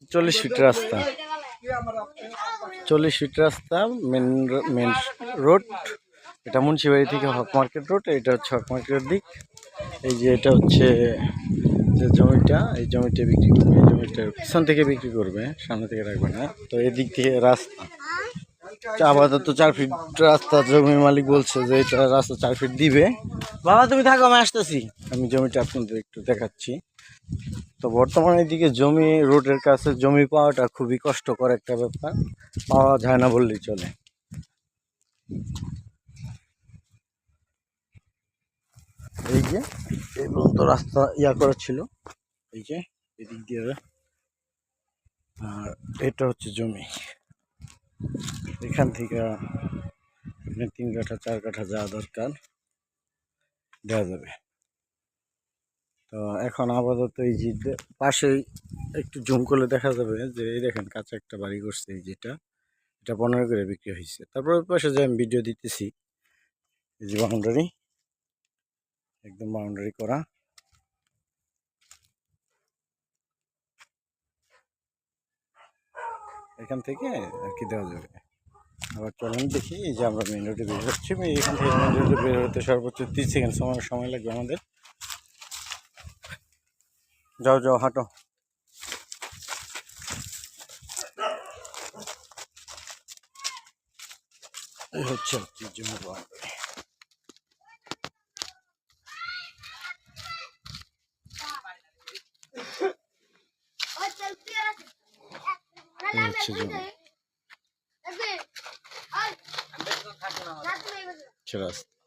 40 fit রাস্তা, 40 fit রাস্তা, main main road. এটা মুন্সিবাড়ি থেকে হক মার্কেট রোড, এটা হচ্ছে হক মার্কেটের দিক। এই যে এটা হচ্ছে যে জমিটা, এই জমিটা বিক্রি করবে, এই জমিটা পিছন থেকে বিক্রি করবে, সামনে থেকে রাখবে না। তো এদিক থেকে রাস্তা আপাতত 4 ফিট রাস্তা। জমির মালিক বলছে যে এটা রাস্তা 4 ফিট দিবে। বাবা তুমি থাকো, আমি আসতেছি। আমি জমিটা আপনাদের একটু দেখাচ্ছি। তো বর্তমানে এদিকে জমি রোডের কাছে জমি পাওয়াটা খুবই কষ্টকর একটা ব্যাপার, পাওয়া যায় না বললেই চলে। এই যে এই পর্যন্ত রাস্তা করা ছিল, এই যে এদিক দিয়ে। আর এটা হচ্ছে জমি, এখান থেকে 3 কাঠা 4 কাঠা যা দরকার দেওয়া যাবে। তো এখন আপাতত এই যে পাশেই একটু জুম করলে দেখা যাবে যে এই দেখেন কাঁচা একটা বাড়ি করছে, এই যেটা এটা 15 করে বিক্রি হয়েছে। তারপর ওই পাশে যে আমি ভিডিও দিতেছি, এই যে বাউন্ডারি, একদম বাউন্ডারি করা। এখান থেকে আর কি দেওয়া যাবে। আবার চলেন দেখি, এই যে আমরা মেন রোডে বের হচ্ছি। এখান থেকে মেন রোডে বের হতে সর্বোচ্চ 30 সেকেন্ড সময় লাগবে আমাদের। যাও যাও হাঁটো। এই হচ্ছে জমি বাউন্ডারি। এই হচ্ছে জমি, রাস্তা।